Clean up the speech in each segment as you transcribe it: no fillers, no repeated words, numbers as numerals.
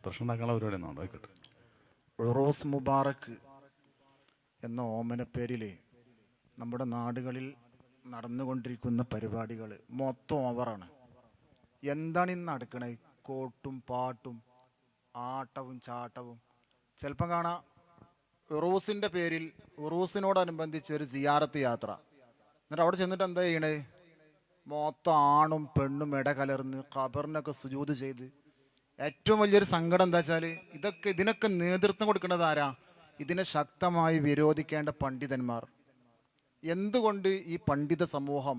പ്രശ്നം ഉണ്ടാക്കാനുള്ള പരിപാടി ഒന്നും ആയിക്കോട്ടെ. ഉറൂസ് മുബാറക്ക് എന്ന ഓമനപ്പേരിൽ നമ്മുടെ നാടുകളിൽ നടന്നുകൊണ്ടിരിക്കുന്ന പരിപാടികൾ മൊത്തം ഓവറാണ്. എന്താണ് ഇന്ന് നടക്കണത്? കോട്ടും പാട്ടും ആട്ടവും ചാട്ടവും. ചിലപ്പം കാണാം ഉറൂസിൻ്റെ പേരിൽ ഉറൂസിനോടനുബന്ധിച്ച് ഒരു സിയാറത്ത് യാത്ര. എന്നിട്ട് അവിടെ ചെന്നിട്ട് എന്താ ചെയ്യണേ? മൊത്തം ആണും പെണ്ണും ഇടകലർന്ന് ഖബറിനൊക്കെ സുജൂദ് ചെയ്ത്. ഏറ്റവും വലിയൊരു സങ്കടം എന്താ വെച്ചാൽ ഇതിനൊക്കെ നേതൃത്വം കൊടുക്കുന്നത് ആരാ? ഇതിനെ ശക്തമായി വിരോധിക്കേണ്ട പണ്ഡിതന്മാർ. എന്തുകൊണ്ട് ഈ പണ്ഡിത സമൂഹം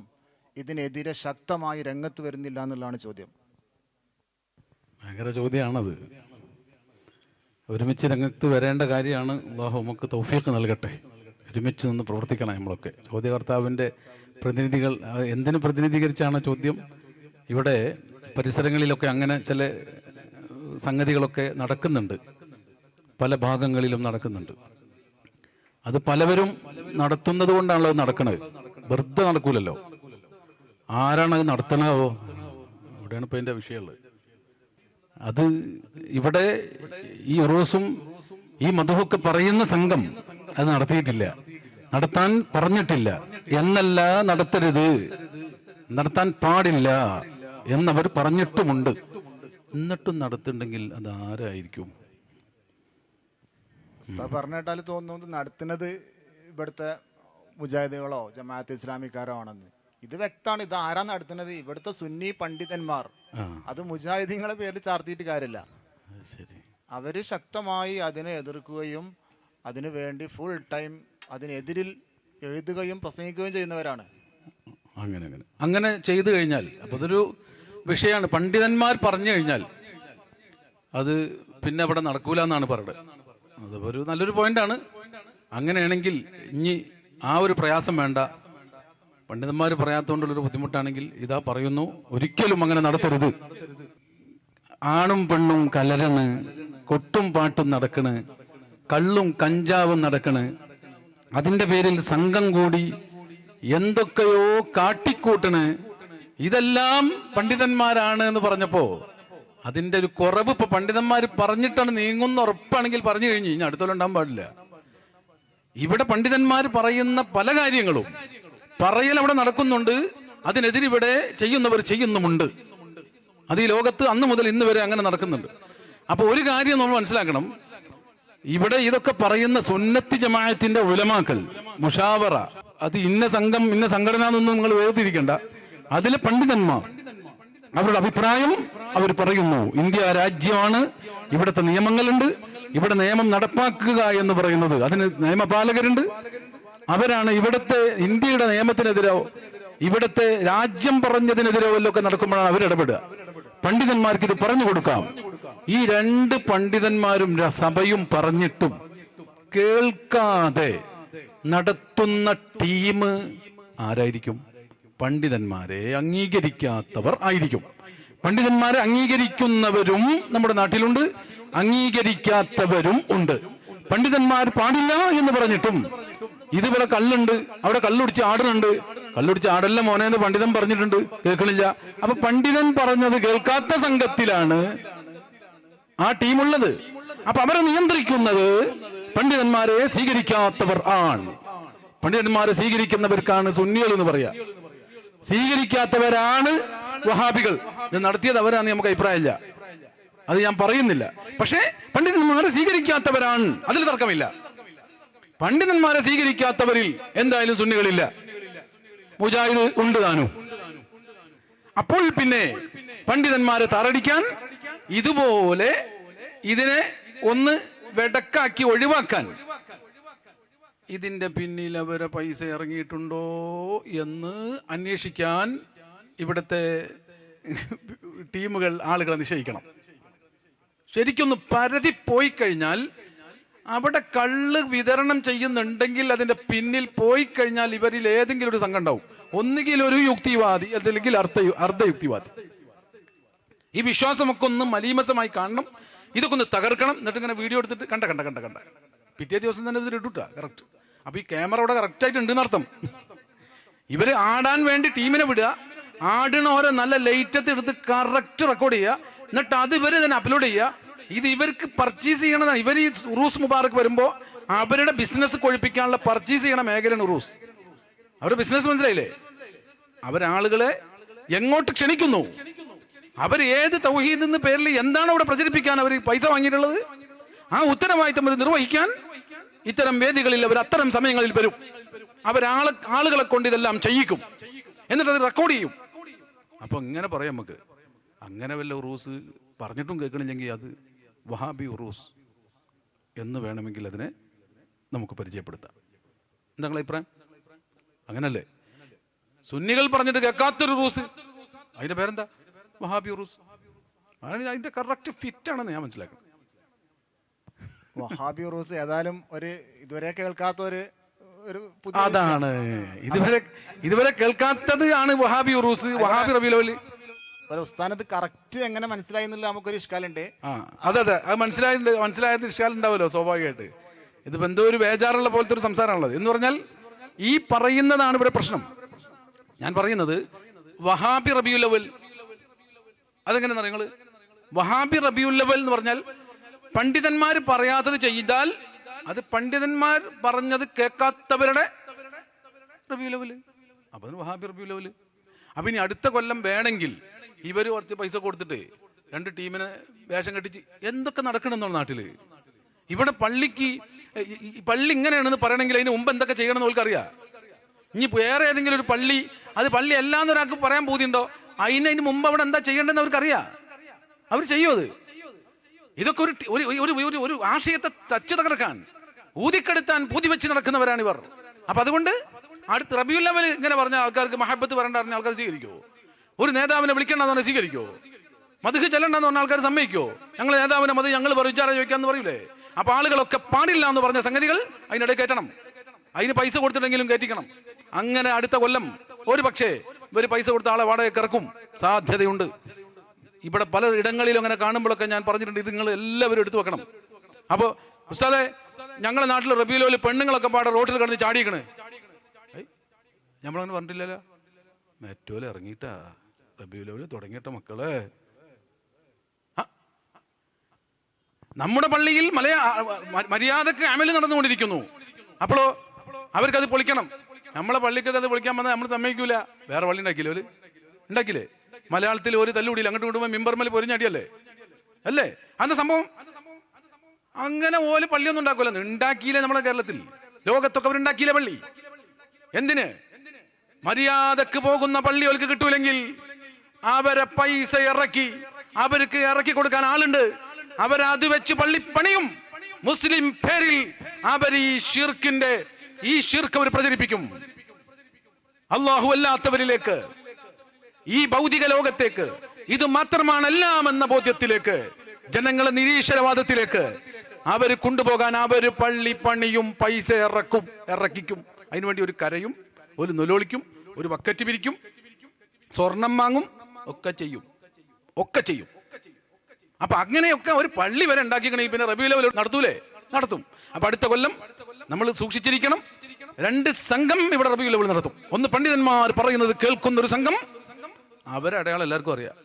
ഇതിനെതിരെ ശക്തമായി രംഗത്ത് വരുന്നില്ല എന്നുള്ളതാണ് ചോദ്യം. ഭയങ്കര ചോദ്യമാണത്. ഒരുമിച്ച് രംഗത്ത് വരേണ്ട കാര്യമാണ്. അല്ലാഹു നമുക്ക് തൗഫീഖ് നൽകട്ടെ. ഒരുമിച്ച് നിന്ന് പ്രവർത്തിക്കണം നമ്മളൊക്കെ. ചോദ്യകർത്താവിൻ്റെ പ്രതിനിധികൾ എന്തിനു പ്രതിനിധീകരിച്ചാണ് ചോദ്യം? ഇവിടെ പരിസരങ്ങളിലൊക്കെ അങ്ങനെ ചില സംഗതികളൊക്കെ നടക്കുന്നുണ്ട്, പല ഭാഗങ്ങളിലും നടക്കുന്നുണ്ട്. അത് പലവരും നടത്തുന്നത് കൊണ്ടാണല്ലോ അത് നടക്കണത്. വെറുതെ നടക്കൂലല്ലോ. ആരാണത് നടത്തണോ? അവിടെയാണ് ഇപ്പം അതിൻ്റെ വിഷയമുള്ളത്. അത് ഇവിടെ ഈ ഉറൂസും ഈ മദ്ഹുക്കെ പറയുന്ന സംഘം അത് നടത്തിയിട്ടില്ല, നടത്താൻ പറഞ്ഞിട്ടില്ല എന്നല്ല, നടത്തരുത്, നടത്താൻ പാടില്ല എന്നവർ പറഞ്ഞിട്ടുമുണ്ട്. എന്നിട്ടും നടത്തുന്നുണ്ടെങ്കിൽ അത് ആരായിരിക്കും? പറഞ്ഞിട്ടാൽ തോന്നുന്നത് നടത്തുന്നത് ഇവിടുത്തെ മുജാഹിദുകളോ ജമാഅത്ത് ഇസ്ലാമിക്കാരോ ആണെന്ന്. ഇത് വ്യക്തമാണ്. ഇത് ആരാ നടത്തുന്നത്? ഇവിടുത്തെ സുന്നി പണ്ഡിതന്മാർ. അത് മുജാഹിദീങ്ങളെ പേരിൽ ചാർത്തിയിട്ട് കാര്യമില്ല. അവര് ശക്തമായി അതിനെ എതിർക്കുകയും അതിനു വേണ്ടി ഫുൾ ടൈം അതിനെതിരിൽ എഴുതുകയും പ്രസംഗിക്കുകയും ചെയ്യുന്നവരാണ്. അങ്ങനെ ചെയ്തു കഴിഞ്ഞാൽ അപ്പോൾ അതൊരു വിഷയമാണ്. പണ്ഡിതന്മാർ പറഞ്ഞു കഴിഞ്ഞാൽ അത് പിന്നെ അവിടെ നടക്കൂല എന്നാണ് പറയുന്നത്. അതൊരു നല്ലൊരു പോയിന്റാണ്. അങ്ങനെയാണെങ്കിൽ ഇനി ആ ഒരു പ്രയാസം വേണ്ട. പണ്ഡിതന്മാർ പറയാത്തതുകൊണ്ടുള്ളൊരു ബുദ്ധിമുട്ടാണെങ്കിൽ ഇതാ പറയുന്നു, ഒരിക്കലും അങ്ങനെ നടത്തരുത്. ആണും പെണ്ണും കലരണ്, കൊട്ടും പാട്ടും നടക്കണ്, കള്ളും കഞ്ചാവും നടക്കണ്, അതിൻ്റെ പേരിൽ സംഘം കൂടി എന്തൊക്കെയോ കാട്ടിക്കൂട്ടണ്. ഇതെല്ലാം പണ്ഡിതന്മാരാണ് എന്ന് പറഞ്ഞപ്പോ അതിൻ്റെ ഒരു കുറവ് ഇപ്പൊ പണ്ഡിതന്മാർ പറഞ്ഞിട്ടാണ് നീങ്ങുന്ന ഉറപ്പാണെങ്കിൽ പറഞ്ഞു കഴിഞ്ഞു ഇനി അടുത്തോണ്ടാൻ പാടില്ല. ഇവിടെ പണ്ഡിതന്മാർ പറയുന്ന പല കാര്യങ്ങളും പറയൽ അവിടെ നടക്കുന്നുണ്ട്, അതിനെതിരെ ഇവിടെ ചെയ്യുന്നവർ ചെയ്യുന്നുമുണ്ട്. അത് ഈ ലോകത്ത് അന്ന് മുതൽ ഇന്ന് വരെ അങ്ങനെ നടക്കുന്നുണ്ട്. അപ്പൊ ഒരു കാര്യം നമ്മൾ മനസ്സിലാക്കണം, ഇവിടെ ഇതൊക്കെ പറയുന്ന സുന്നത്തി ജമാഅത്തിന്റെ ഉലമാക്കൾ, മുഷാവറ, അത് ഇന്ന സംഘം ഇന്ന സംഘടന എന്നൊന്നും നിങ്ങൾ വേർതിരിക്കണ്ട. അതിലെ പണ്ഡിതന്മാർ അവരുടെ അഭിപ്രായം അവർ പറയുന്നു. ഇന്ത്യ രാജ്യമാണ്, ഇവിടുത്തെ നിയമങ്ങളുണ്ട്, ഇവിടെ നിയമം നടപ്പാക്കുക എന്ന് പറയുന്നത് അതിന് നിയമപാലകരുണ്ട്. അവരാണ് ഇവിടുത്തെ ഇന്ത്യയുടെ നിയമത്തിനെതിരോ ഇവിടുത്തെ രാജ്യം പറഞ്ഞതിനെതിരോ വല്ലതൊക്കെ നടക്കുമ്പോഴാണ് അവരിടപെടുക. പണ്ഡിതന്മാർക്ക് ഇത് പറഞ്ഞു കൊടുക്കാം. ഈ രണ്ട് പണ്ഡിതന്മാരും സഭയും പറഞ്ഞിട്ടും കേൾക്കാതെ നടത്തുന്ന ടീം ആരായിരിക്കും? പണ്ഡിതന്മാരെ അംഗീകരിക്കാത്തവർ ആയിരിക്കും. പണ്ഡിതന്മാരെ അംഗീകരിക്കുന്നവരും നമ്മുടെ നാട്ടിലുണ്ട്, അംഗീകരിക്കാത്തവരും ഉണ്ട്. പണ്ഡിതന്മാർ പാടില്ല എന്ന് പറഞ്ഞിട്ടും ഇതുപോലെ കള്ളുണ്ട്, അവിടെ കള്ളുടിച്ച് ആടുന്നുണ്ട്. കള്ളുടിച്ച് ആടല്ല മോനെ എന്ന് പണ്ഡിതൻ പറഞ്ഞിട്ടുണ്ട്, കേൾക്കണില്ല. അപ്പൊ പണ്ഡിതൻ പറഞ്ഞത് കേൾക്കാത്ത സംഘത്തിലാണ് ആ ടീമുള്ളത്. അപ്പൊ അവരെ നിയന്ത്രിക്കുന്നത് പണ്ഡിതന്മാരെ സ്വീകരിക്കാത്തവർ ആണ്. പണ്ഡിതന്മാരെ സ്വീകരിക്കുന്നവർക്കാണ് സുന്നികൾ എന്ന് പറയാ, സ്വീകരിക്കാത്തവരാണ് വഹാബികൾ. ഇത് നടത്തിയത് അവരാന്ന് നമുക്ക് അഭിപ്രായമില്ല, അത് ഞാൻ പറയുന്നില്ല. പക്ഷേ പണ്ഡിതന്മാരെ സ്വീകരിക്കാത്തവരാണ്, അതിൽ തർക്കമില്ല. പണ്ഡിതന്മാരെ സ്വീകരിക്കാത്തവരിൽ എന്തായാലും സുന്നികളില്ല, മുജാഹിദ് ഉണ്ട് താനും. അപ്പോൾ പിന്നെ പണ്ഡിതന്മാരെ താറടിക്കാൻ, ഇതുപോലെ ഇതിനെ ഒന്ന് വെടക്കാക്കി ഒഴിവാക്കാൻ, ഇതിന്റെ പിന്നിൽ അവരെ പൈസ ഇറങ്ങിയിട്ടുണ്ടോ എന്ന് അന്വേഷിക്കാൻ ഇവിടുത്തെ ടീമുകൾ ആളുകളെ നിശ്ചയിക്കണം. ശരിക്കൊന്ന് പരതി പോയി കഴിഞ്ഞാൽ അവിടെ കള്ള് വിതരണം ചെയ്യുന്നുണ്ടെങ്കിൽ അതിന്റെ പിന്നിൽ പോയി കഴിഞ്ഞാൽ ഇവരിൽ ഏതെങ്കിലും ഒരു സംഘം ഉണ്ടാവും. ഒന്നുകിൽ ഒരു യുക്തിവാദി, അല്ലെങ്കിൽ അർദ്ധയുക്തിവാദി. ഈ വിശ്വാസമൊക്കെ ഒന്ന് മലീമസമായി കാണണം, ഇതൊക്കെ ഒന്ന് തകർക്കണം. എന്നിട്ട് ഇങ്ങനെ വീഡിയോ എടുത്തിട്ട് കണ്ട കണ്ട കണ്ട കണ്ട പിറ്റേ ദിവസം തന്നെ ഇതിൽ ഇട്ടുട്ടാ കറക്റ്റ്. അപ്പൊ ഈ ക്യാമറ അവിടെ കറക്റ്റ് ആയിട്ട് ഉണ്ടെന്ന് അർത്ഥം. ഇവര് ആടാൻ വേണ്ടി ടീമിനെ വിടുക, ആടണ ഓരോ നല്ല ലൈറ്റത്ത് എടുത്ത് കറക്റ്റ് റെക്കോർഡ് ചെയ്യുക, എന്നിട്ട് അത് ഇവര് തന്നെ അപ്ലോഡ് ചെയ്യുക. ഇത് ഇവർക്ക് പർച്ചേസ് ചെയ്യണതാണ്. ഇവർ ഈ ഉറൂസ് മുബാറക്ക് വരുമ്പോൾ അവരുടെ ബിസിനസ് കൊഴിപ്പിക്കാനുള്ള പർച്ചേസ് ചെയ്യണ മേഖലയാണ് ഉറൂസ്. അവരുടെ ബിസിനസ് മനസ്സിലായില്ലേ? അവരാളുകളെ എങ്ങോട്ട് ക്ഷണിക്കുന്നു, അവർ ഏത് തൗഹീദ് എന്ന പേരിൽ എന്താണ് അവിടെ പ്രചരിപ്പിക്കാൻ അവർ പൈസ വാങ്ങിയിട്ടുള്ളത്, ആ ഉത്തരവാദിത്തം അവർ നിർവഹിക്കാൻ ഇത്തരം വേദികളിൽ അവർ അത്തരം സമയങ്ങളിൽ വരും. ആളുകളെ കൊണ്ട് ഇതെല്ലാം ചെയ്യിക്കും, എന്നിട്ട് അത് റെക്കോർഡ് ചെയ്യും. അപ്പൊ ഇങ്ങനെ പറയാം നമുക്ക്, അങ്ങനെ വല്ല ഉറൂസ് പറഞ്ഞിട്ടും കേൾക്കണില്ലെങ്കിൽ അത് വഹാബി ഉറൂസ് എന്ന് വേണമെങ്കിൽ അതിനെ നമുക്ക് പരിചയപ്പെടുത്താം. എന്താ നിങ്ങളുടെ അഭിപ്രായം? അങ്ങനല്ലേ? സുന്നികൾ പറഞ്ഞിട്ട് കേൾക്കാത്തൊരു ഉറൂസ്, അതിന്റെ പേരെന്താ? വഹാബി ഉറൂസ്. അതിന്റെ കറക്റ്റ് ഫിറ്റ് ആണെന്ന് ഞാൻ മനസ്സിലാക്കണം. വഹാബി ഉറൂസ് ഏതായാലും ഒരു ഇതുവരെ കേൾക്കാത്ത ഒരു അതാണ്, ഇതുവരെ കേൾക്കാത്തത് ആണ് വഹാബി ഉറൂസ്, വഹാബി റബീഉൽ അവ്വൽ. ഉസ്താനത് കറക്റ്റ് എങ്ങനെ മനസ്സിലായി എന്നുള്ള നമുക്കൊരു ഇഷ്കാലുണ്ട്. അതെ, അത് മനസ്സിലായത് ഇഷ്കാലുണ്ടാവുമല്ലോ സ്വാഭാവികമായിട്ട്. ഇതിപ്പോ എന്തോ ഒരു ബേജാറുള്ള പോലത്തെ ഒരു സംസാരമാണുള്ളത്. എന്ന് പറഞ്ഞാൽ ഈ പറയുന്നതാണ് ഇവിടെ പ്രശ്നം. ഞാൻ പറയുന്നത് വഹാബി റബീഉൽ അവ്വൽ, അതെങ്ങനെയാ നിങ്ങള്? വഹാബി റബീഉൽ അവ്വൽ എന്ന് പറഞ്ഞാൽ പണ്ഡിതന്മാർ പറയാത്തത് ചെയ്താൽ അത് പണ്ഡിതന്മാർ പറഞ്ഞത് കേൾക്കാത്തവരുടെ റബീഉൽ അവ്വൽ. അപ്പൊ വഹാബി റബീഉൽ അവ്വൽ. അപ്പൊ ഇനി അടുത്ത കൊല്ലം വേണമെങ്കിൽ ഇവര് കുറച്ച് പൈസ കൊടുത്തിട്ട് 2 ടീമിനെ വേഷം കെട്ടിച്ച് എന്തൊക്കെ നടക്കണമെന്നുള്ള നാട്ടില്. ഇവിടെ പള്ളി ഇങ്ങനെയാണെന്ന് പറയണമെങ്കിൽ അതിന് മുമ്പ് എന്തൊക്കെ ചെയ്യണമെന്ന് അവർക്കറിയാം. ഇനി വേറെ ഏതെങ്കിലും ഒരു പള്ളി, അത് പള്ളി അല്ലാന്ന് ഒരാൾക്ക് പറയാൻ ബോധ്യമുണ്ടോ? അതിന് മുമ്പ് അവിടെ എന്താ ചെയ്യേണ്ടതെന്ന് അവർക്കറിയാം. അവർ ചെയ്യും അത്. ഇതൊക്കെ ഒരു ആശയത്തെ തച്ചു തകർക്കാൻ, ഊതിക്കെടുത്താൻ പൂതി വെച്ച് നടക്കുന്നവരാണ് ഇവർ. അപ്പൊ അതുകൊണ്ട് അടുത്ത റബീഉൽ അവ്വൽ ഇങ്ങനെ പറഞ്ഞ ആൾക്കാർക്ക് മഹബത്ത് വരണ്ട പറഞ്ഞ ആൾക്കാർ സ്വീകരിക്കുമോ? ഒരു നേതാവിനെ വിളിക്കണ്ടെന്ന് പറഞ്ഞാൽ സ്വീകരിക്കുമോ? മദ്ഹ് ചെല്ലണ്ടെന്ന് പറഞ്ഞ ആൾക്കാർ സമ്മതിക്കുമോ? ഞങ്ങൾ നേതാവിനെ മതി, ഞങ്ങൾ വിചാരം ചോദിക്കാന്ന് പറയൂലേ? അപ്പൊ ആളുകളൊക്കെ പാടില്ല എന്ന് പറഞ്ഞ സംഗതികൾ അതിനിടയിൽ കയറ്റണം, അതിന് പൈസ കൊടുത്തിട്ടെങ്കിലും കയറ്റിക്കണം. അങ്ങനെ അടുത്ത കൊല്ലം ഒരു പക്ഷേ ഇവർ പൈസ കൊടുത്ത ആളെ വാടകയ്ക്ക് ഇറക്കും, സാധ്യതയുണ്ട്. ഇവിടെ പല ഇടങ്ങളിലും അങ്ങനെ കാണുമ്പോഴൊക്കെ ഞാൻ പറഞ്ഞിട്ടുണ്ട്, ഇത് നിങ്ങൾ എല്ലാവരും എടുത്തു വെക്കണം. അപ്പൊ ഉസ്താദെ, ഞങ്ങളുടെ നാട്ടിൽ റബീഉൽ അവ്വൽ പെണ്ണുങ്ങളൊക്കെ പാടെ റോട്ടിൽ കിടന്ന് ചാടിക്കണ്, നമ്മളങ്ങനെ പറഞ്ഞിട്ടില്ലല്ലോ. മെറ്റോല് ഇറങ്ങിയിട്ടാ റബീഉൽ അവ്വൽ തുടങ്ങിയിട്ട മക്കള്. നമ്മുടെ പള്ളിയിൽ മര്യാദക്ക് അമല് നടന്നുകൊണ്ടിരിക്കുന്നു. അപ്പോഴോ അവർക്കത് പൊളിക്കണം. നമ്മളെ പള്ളിക്കൊക്കെ അത് പൊളിക്കാൻ വന്നാൽ നമ്മൾ സമ്മതിക്കൂല. വേറെ പള്ളി ഉണ്ടാക്കിയില്ലേ? മലയാളത്തിൽ ഒരു തല്ലുകൂടിയില്ല, അങ്ങോട്ട് കൊണ്ടുപോയി മിമ്പർമേൽ പൊരിഞ്ഞടിയല്ലേ അല്ലേ അന്ന് സംഭവം? അങ്ങനെ ഓല് പള്ളിയൊന്നും ഉണ്ടാക്കൂല. ഉണ്ടാക്കിയില്ലേ നമ്മുടെ കേരളത്തിൽ? ലോകത്തൊക്കെ അവരുണ്ടാക്കിയില്ലേ പള്ളി? എന്തിന്? മര്യാദക്ക് പോകുന്ന പള്ളി അവർക്ക് കിട്ടൂലെങ്കിൽ അവരെ പൈസ അവർക്ക് ഇറക്കി കൊടുക്കാൻ ആളുണ്ട്. അവരത് വെച്ച് പള്ളി പണിയും. മുസ്ലിം പേരിൽ അവർ ഈ ഷിർക്ക് അവർ പ്രചരിപ്പിക്കും. അല്ലാഹു അല്ലാത്തവരിലേക്ക്, ഈ ഭൗതിക ലോകത്തേക്ക്, ഇത് മാത്രമാണ് എല്ലാം എന്ന ബോധ്യത്തിലേക്ക്, ജനങ്ങളെ നിരീശ്വരവാദത്തിലേക്ക് അവർ കൊണ്ടുപോകാൻ അവർ പള്ളി പണിയും, പൈസ ഇറക്കിക്കും. അതിനുവേണ്ടി ഒരു കരയും, ഒരു നൊലോളിക്കും, ഒരു ബക്കറ്റ് പിരിക്കും, സ്വർണം വാങ്ങും, ഒക്കെ ചെയ്യും. അപ്പൊ അങ്ങനെയൊക്കെ ഒരു പള്ളി വരെ ഉണ്ടാക്കിക്കണേ. പിന്നെ റബീഉൽ അവ്വൽ നടത്തും. അപ്പൊ അടുത്ത കൊല്ലം നമ്മൾ സൂക്ഷിച്ചിരിക്കണം. 2 സംഘം ഇവിടെ റബീഉൽ അവ്വൽ നടത്തും. ഒന്ന് പണ്ഡിതന്മാർ പറയുന്നത് കേൾക്കുന്ന ഒരു സംഘം, അവരെ അടയാളം എല്ലാവർക്കും അറിയാം.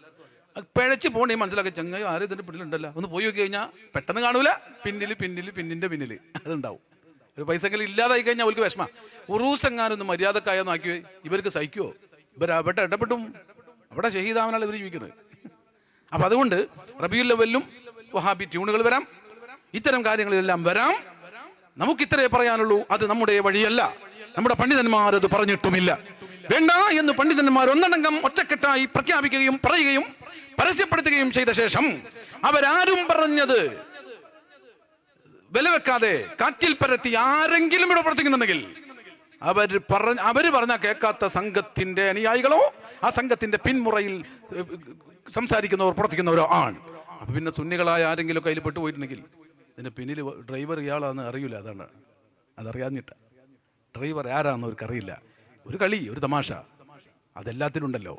പിഴച്ച് പോണേ മനസ്സിലാക്കി, ചങ്ങായി ആരും ഇതിന്റെ പിന്നിലുണ്ടല്ലോ, ഒന്ന് പോയി നോക്കി കഴിഞ്ഞാൽ പെട്ടെന്ന് കാണൂല, പിന്നിന്റെ പിന്നിൽ അതുണ്ടാവും. ഒരു പൈസക്കെങ്കിലും ഇല്ലാതായി കഴിഞ്ഞാൽ അവർക്ക് വിഷമ. ഉറൂസ് എങ്ങാനൊന്ന് മര്യാദക്കായെന്ന് ആക്കി ഇവർക്ക് സഹിക്കുമോ? ഇവരവിടെ ഇടപെട്ടും അവിടെ ഷഹീദാവാനാണ് ഇവർ ജീവിക്കുന്നത്. അപ്പൊ അതുകൊണ്ട് റബീഉൽ അവ്വലിലും വഹാബി ട്യൂണുകൾ വരാം, ഇത്തരം കാര്യങ്ങളിലെല്ലാം വരാം. നമുക്ക് ഇത്രേ പറയാനുള്ളൂ, അത് നമ്മുടെ വഴിയല്ല, നമ്മുടെ പണ്ഡിതന്മാർ അത് പറഞ്ഞിട്ടുമില്ല. വേണ്ട എന്ന് പണ്ഡിതന്മാർ ഒന്നടങ്കം ഒറ്റക്കെട്ടായി പ്രഖ്യാപിക്കുകയും പറയുകയും പരസ്യപ്പെടുത്തുകയും ചെയ്ത ശേഷം അവരാരും പറഞ്ഞത് വിലവെക്കാതെ കാറ്റിൽ പരത്തി ആരെങ്കിലും ഇവിടെ പ്രവർത്തിക്കുന്നുണ്ടെങ്കിൽ അവര് പറഞ്ഞ കേൾക്കാത്ത സംഘത്തിന്റെ അനുയായികളോ ആ സംഘത്തിന്റെ പിന്മുറയിൽ സംസാരിക്കുന്നവർ പ്രവർത്തിക്കുന്നവരോ ആണ്. അപ്പൊ പിന്നെ സുന്നികളായ ആരെങ്കിലും കയ്യിൽ പെട്ടുപോയിട്ടുണ്ടെങ്കിൽ ഇതിന്റെ പിന്നിൽ ഡ്രൈവർ ഇയാളാന്ന് അറിയില്ല. അതറിയാഞ്ഞിട്ട ഡ്രൈവർ ആരാന്ന് അവർക്ക് അറിയില്ല. ഒരു കളി, ഒരു തമാശ, അതെല്ലാത്തിലും ഉണ്ടല്ലോ.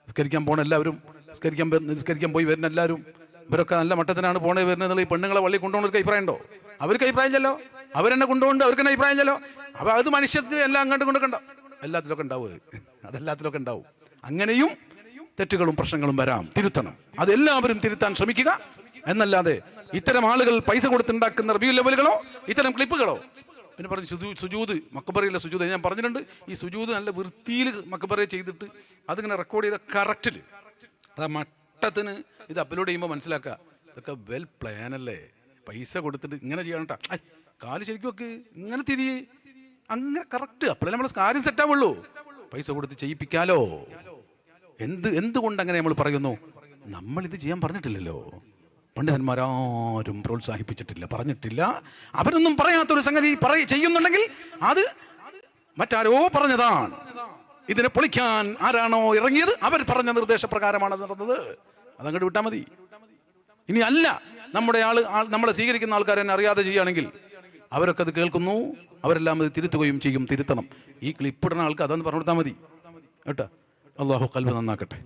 നിസ്കരിക്കാൻ പോണ എല്ലാവരും, നിസ്കരിക്കാൻ പോയി വരുന്ന എല്ലാവരും, ഇവരൊക്കെ നല്ല മട്ടത്തിനാണ് പോണേ വരുന്നത്. ഈ പെണ്ണുങ്ങളെ വള്ളി കൊണ്ടുപോകുന്നവർക്ക് അഭിപ്രായം ഉണ്ടോ? അവർക്ക് അഭിപ്രായം ചെല്ലോ. അവരെന്നെ കൊണ്ടുപോകുന്നുണ്ട്, അവർക്ക് തന്നെ അഭിപ്രായം ചെല്ലോ. അപ്പൊ അത് മനുഷ്യത്വം എല്ലാം അങ്ങോട്ട് കൊണ്ടൊക്കെ എല്ലാത്തിലൊക്കെ ഉണ്ടാവും. അതെല്ലാത്തിലൊക്കെ ഉണ്ടാവും. അങ്ങനെയും തെറ്റുകളും പ്രശ്നങ്ങളും വരാം, തിരുത്തണം. അതെല്ലാവരും തിരുത്താൻ ശ്രമിക്കുക എന്നല്ലാതെ ഇത്തരം ആളുകൾ പൈസ കൊടുത്തുണ്ടാക്കുന്ന റബീഉൽ അവ്വലുകളോ ഇത്തരം ക്ലിപ്പുകളോ. പിന്നെ പറഞ്ഞു സുജൂദ്, മക്ബറയിലെ സുജൂദ് ഞാൻ പറഞ്ഞിട്ടുണ്ട്. ഈ സുജൂദ് നല്ല വൃത്തിയിൽ മക്ബറയെ ചെയ്തിട്ട് അതിങ്ങനെ റെക്കോർഡ് ചെയ്ത കറക്റ്റിൽ ആ മട്ടത്തിന് ഇത് അപ്ലോഡ് ചെയ്യുമ്പോൾ മനസ്സിലാക്കുക ഇതൊക്കെ വെൽ പ്ലാൻ അല്ലേ. പൈസ കൊടുത്തിട്ട് ഇങ്ങനെ ചെയ്യണം കേട്ടോ, കാല് ശരിക്കും വെക്ക്, ഇങ്ങനെ തിരിയേ, അങ്ങനെ കറക്റ്റ്. അപ്പോഴേ നമ്മൾ കാര്യം സെറ്റാവുള്ളൂ. പൈസ കൊടുത്ത് ചെയ്യിപ്പിക്കാലോ. എന്തുകൊണ്ട് അങ്ങനെ നമ്മൾ പറയുന്നു? നമ്മളിത് ചെയ്യാൻ പറഞ്ഞിട്ടില്ലല്ലോ. പണ്ഡിതന്മാരാരും പ്രോത്സാഹിപ്പിച്ചിട്ടില്ല, പറഞ്ഞിട്ടില്ല. അവരൊന്നും പറയാത്തൊരു സംഗതി ചെയ്യുന്നുണ്ടെങ്കിൽ അത് മറ്റാരോ പറഞ്ഞതാണ്. ഇതിനെ പൊളിക്കാൻ ആരാണോ ഇറങ്ങിയത് അവർ പറഞ്ഞ നിർദ്ദേശപ്രകാരമാണ് നടന്നത്. അതങ്ങോട്ട് വിട്ടാൽ മതി. ഇനി അല്ല നമ്മളെ സ്വീകരിക്കുന്ന ആൾക്കാർ എന്നെ അറിയാതെ ചെയ്യുകയാണെങ്കിൽ അവരൊക്കെ അത് കേൾക്കുന്നു, അവരെല്ലാം അത് തിരുത്തുകയും ചെയ്യും. തിരുത്തണം. ഈ ക്ലിപ്പിടുന്ന ആൾക്ക് അതൊന്ന് പറഞ്ഞു കൊടുത്താൽ മതി കേട്ടോ. അള്ളാഹു ഖൽബ് നന്നാക്കട്ടെ.